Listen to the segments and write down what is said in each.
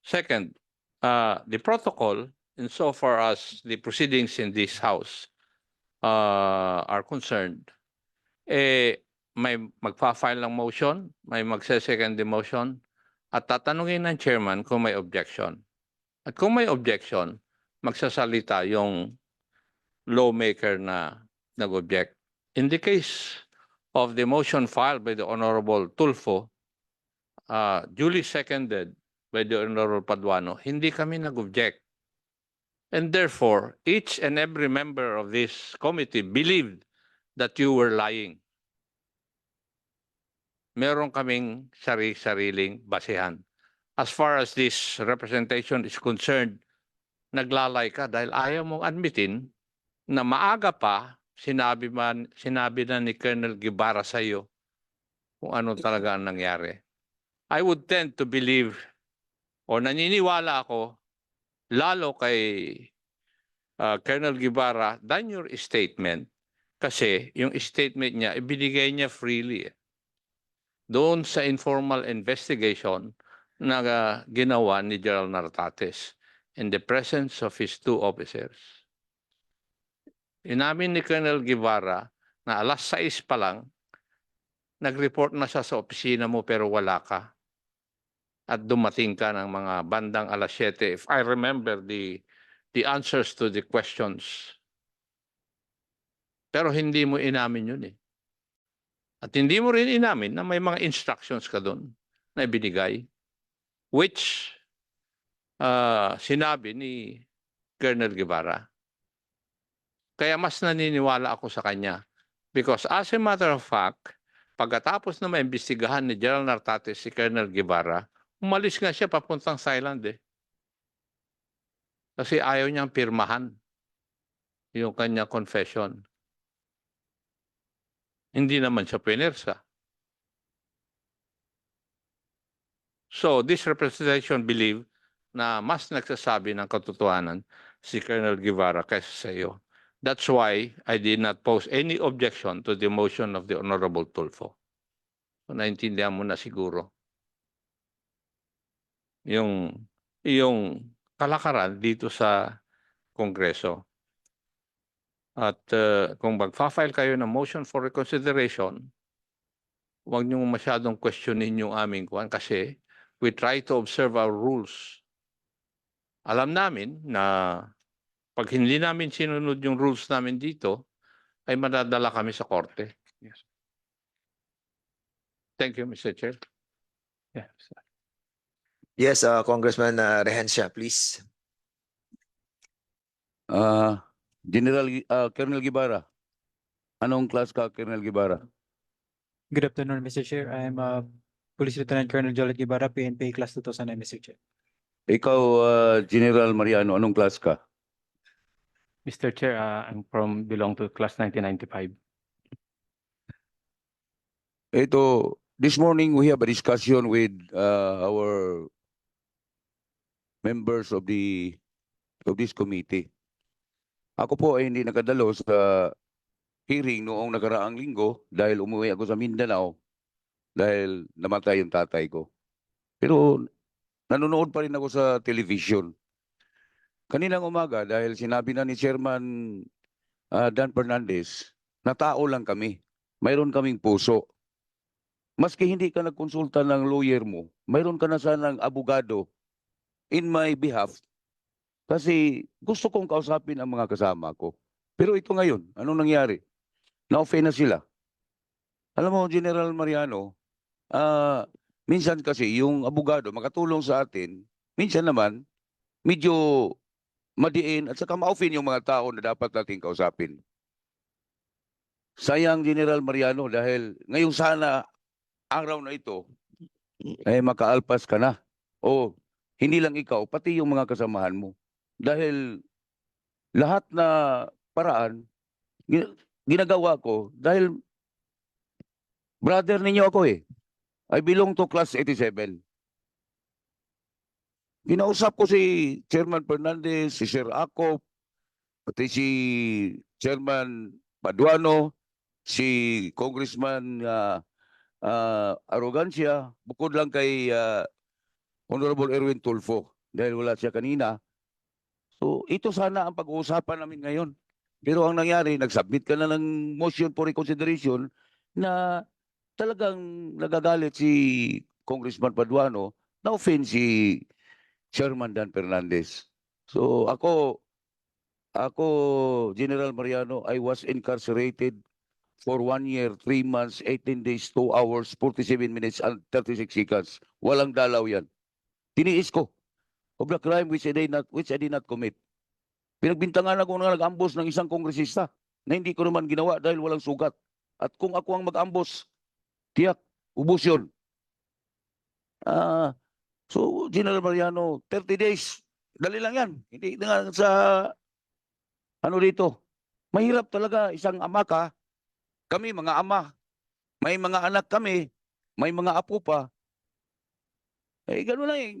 Second, the protocol, insofar as the proceedings in this House are concerned, may magpa-file ng motion, may magse-second the motion, at tatanungin ng chairman kung may objection. At kung may objection, magsasalita yung lawmaker na nag-object. In the case of the motion filed by the Honorable Tulfo, duly seconded by the Honorable Paduano, hindi kami nag-object. And therefore, each and every member of this committee believed that you were lying. Meron kaming sariling basehan. As far as this representation is concerned, naglalay ka dahil ayaw mong admitin na maaga pa sinabi na ni Colonel Guevara sa iyo kung ano talaga ang nangyari. I would tend to believe o naniniwala ako lalo kay Colonel Guevara than your statement kasi yung statement niya ibinigay niya freely doon sa informal investigation na ginawa ni General Nartates in the presence of his two officers. Inamin ni Colonel Guevara na alas 6 pa lang, nag-report na siya sa opisina mo pero wala ka. At dumating ka ng mga bandang alas 7, if I remember the answers to the questions. Pero hindi mo inamin yun eh. At hindi mo rin inamin na may mga instructions ka doon na ibinigay, which sinabi ni Colonel Guevara. Kaya mas naniniwala ako sa kanya. Because as a matter of fact, pagkatapos na maimbestigahan ni General Nartates si Colonel Guevara, umalis nga siya papuntang Thailand eh. Kasi ayaw niyang pirmahan yung kanya confession. Hindi naman siya pinersa. So this representation believe na mas nagsasabi ng katotohanan si Colonel Guevara kaysa sa iyo. That's why I did not pose any objection to the motion of the Honorable Tulfo. So, naintindihan mo na siguro yung kalakaran dito sa Kongreso. At kung magfa-file kayo ng motion for reconsideration, huwag niyo masyadong questionin yung aming kuwan kasi we try to observe our rules. Alam namin na pag hindi namin sinunod yung rules namin dito, ay madadala kami sa korte. Yes. Thank you, Mr. Chair. Yeah. Yes, Congressman Rehencia, please. Colonel Guevara. Anong class ka, Colonel Guevara? Good afternoon, Mr. Chair. I am Police Lieutenant Colonel Jolet Guevara, PNP Class 2009, Mr. Chair. Ikaw, General Mariano, anong class ka? Mr. Chair, I'm belong to class 1995. Ito, this morning we have a discussion with our members of this committee. Ako po ay hindi nakadalo sa hearing noong nakaraang linggo dahil umuwi ako sa Mindanao dahil namatay yung tatay ko. Pero nanonood pa rin ako sa television. Kaninang umaga dahil sinabi na ni Chairman Dan Fernandez na tao lang kami. Mayroon kaming puso. Maski hindi ka nagkonsulta ng lawyer mo, mayroon ka na sanang abogado in my behalf kasi gusto kong kausapin ang mga kasama ko. Pero ito ngayon, anong nangyari? Na-offend na sila. Alam mo, General Mariano, minsan kasi yung abogado makatulong sa atin, minsan naman, medyo madiin at saka ma-offend yung mga tao na dapat nating kausapin. Sayang, General Mariano, dahil ngayong sana araw na ito, ay makaalpas ka na. O hindi lang ikaw, pati yung mga kasamahan mo. Dahil lahat na paraan, ginagawa ko dahil brother ninyo ako eh. I belong to class 87. Kinausap ko si Chairman Fernandez, si Sir Acop, pati si Chairman Paduano, si Congressman Arrogancia, bukod lang kay Honorable Erwin Tulfo. dahil wala siya kanina. So ito sana ang pag-uusapan namin ngayon. Pero ang nangyari, nag-submit ka na ng motion for reconsideration na talagang nagagalit si Congressman Paduano na offend si Chairman Dan Fernandez. So ako, General Mariano, I was incarcerated for 1 year, 3 months, 18 days, 2 hours, 47 minutes, and 36 seconds. Walang dalaw yan. Tiniis ko of the crime which I did not commit. Pinagbintangan ako na nag-ambos ng isang kongresista na hindi ko naman ginawa dahil walang sugat. At kung ako ang mag-ambos, tiyak, ubos yun. So, General Mariano, 30 days, dali lang yan. Hindi na sa, ano dito, mahirap talaga isang ama ka. Kami, mga ama, may mga anak kami, may mga apo pa. Eh, gano'n lang eh.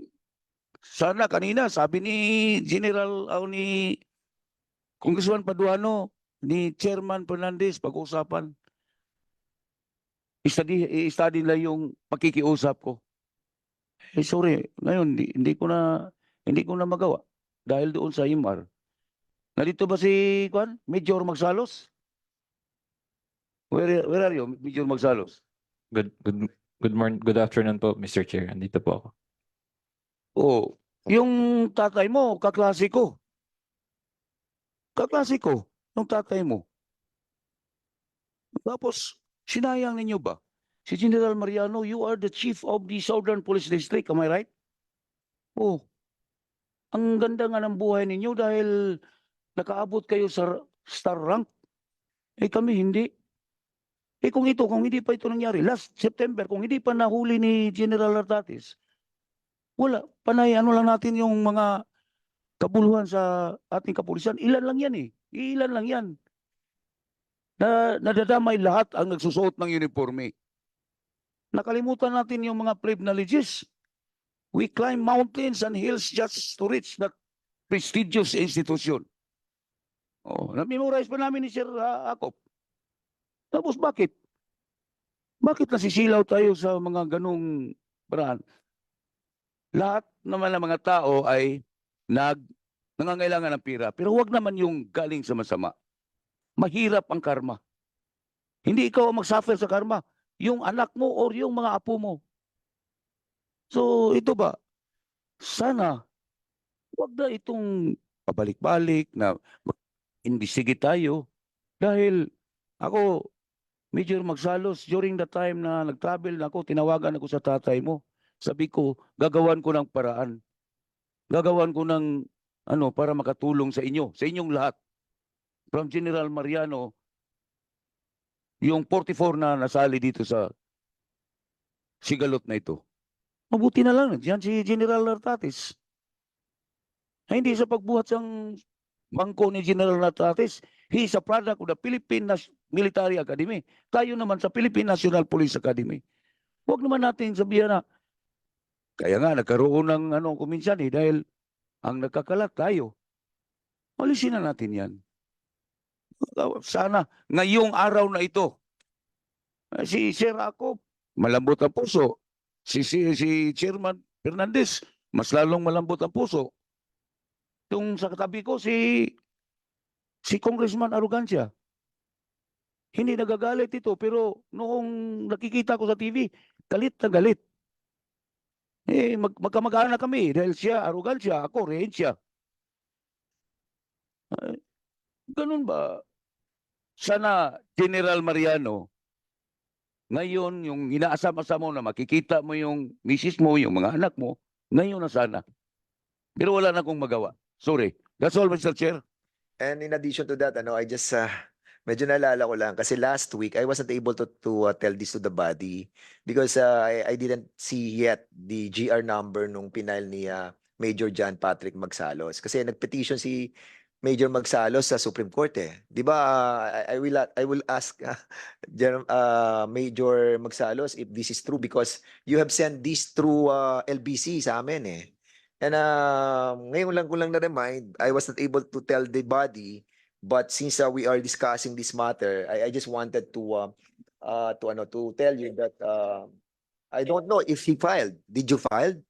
Sana kanina, sabi ni General, ni Congressman Paduano, ni Chairman Fernandez, pag-uusapan. I-study nila yung pakikiusap ko. Eh, sorry, ngayon, hindi ko na magawa. Dahil doon sa IMR. Nandito ba si Major Magsalos? Where are you, Major Magsalos? Good morning, good afternoon po, Mr. Chair. Andito po ako. Oh, yung tatay mo, kaklase ko. Kaklase ko, yung tatay mo. Tapos, sinayang ninyo ba? Si General Mariano, you are the chief of the Southern Police District, am I right? Oh, ang ganda nga ng buhay ninyo dahil nakaabot kayo sa star rank. Eh kami hindi. Eh kung hindi pa ito nangyari, last September, kung hindi pa nahuli ni General Artates, wala, panay ano lang natin yung mga kabuluhan sa ating kapulisan. Ilan lang yan eh. Ilan lang yan. Nadadamay lahat ang nagsusuot ng uniforme. Nakalimutan natin yung mga privileges. We climb mountains and hills just to reach that prestigious institution. Oh, na-memorize pa namin ni Sir Akop. Tapos bakit? Bakit nasisilaw tayo sa mga ganung paraan? Lahat naman ng mga tao ay nangangailangan ng pira. Pero wag naman yung galing sa masama. Mahirap ang karma. Hindi ikaw ang mag-suffer sa karma. Yung anak mo or yung mga apo mo. So ito ba? Sana wag na itong pabalik-balik na investigate tayo. Dahil ako, Major Magsalos, during the time na nag-travel na ako, tinawagan ako sa tatay mo. Sabi ko, gagawan ko ng paraan. Gagawan ko ng para makatulong sa inyo, sa inyong lahat. From General Mariano, yung 44 na nasali dito sa sigalot na ito. Mabuti na lang, yan si General Artates. Ay, hindi sa pagbuhat ng bangko ni General Artates, he is a product of the Philippine Military Academy. Tayo naman sa Philippine National Police Academy. Huwag naman natin sabihan na, kaya nga nagkaroon ng kuminsan dahil ang nagkakalat tayo. Alisin na natin yan. Sana ngayong araw na ito, si Sir Akop, malambot ang puso. Si Chairman Fernandez, mas lalong malambot ang puso. Yung sa katabi ko, si Congressman Arrogancia. Hindi nagagalit ito, pero noong nakikita ko sa TV, galit na galit. Eh, magkamag-anak kami dahil siya, Arrogancia, ako, Rehencia. Ganun ba? Sana, General Mariano, ngayon, yung inaasam-asam mo na makikita mo yung misis mo, yung mga anak mo, ngayon na sana. Pero wala na akong magawa. Sorry. That's all, Mr. Chair. And in addition to that, I just medyo naalala ko lang kasi last week I wasn't able to tell this to the body because I didn't see yet the GR number nung pinile ni Major John Patrick Magsalos kasi nagpetition si Major Magsalos sa Supreme Court eh. 'Di ba? I will ask Major Magsalos if this is true because you have sent this through LBC sa amin eh. And ngayon lang ko lang na-remind, I was not able to tell the body, but since we are discussing this matter, I just wanted to tell you that I don't know if he filed. Did you file?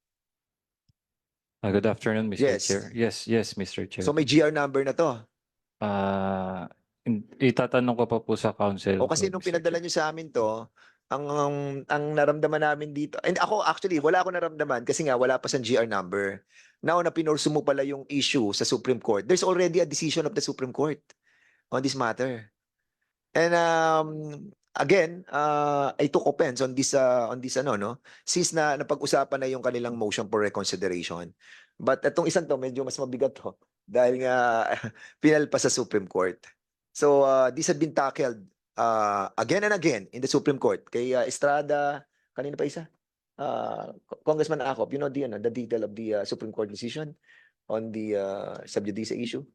Good afternoon, Mr. Yes. Chair. Yes, Mr. Chair. So may GR number na to. Itatanong ko pa po sa council. O kasi ko, nung Mr. pinadala Chair. nyo sa amin to, ang naramdaman namin dito, and ako actually, wala ako naramdaman kasi nga wala pa sa GR number. Now na pinorso mo pala yung issue sa Supreme Court, there's already a decision of the Supreme Court on this matter. And again, I took offense on this ano, no? Since napag-usapan na yung kanilang motion for reconsideration. But itong isang to, medyo mas mabigat to dahil nga pinalpa sa Supreme Court. So this had been tackled again and again in the Supreme Court. Kay Estrada, kanina pa isa? Congressman Acop, you know the detail of the Supreme Court decision on the sub judice issue?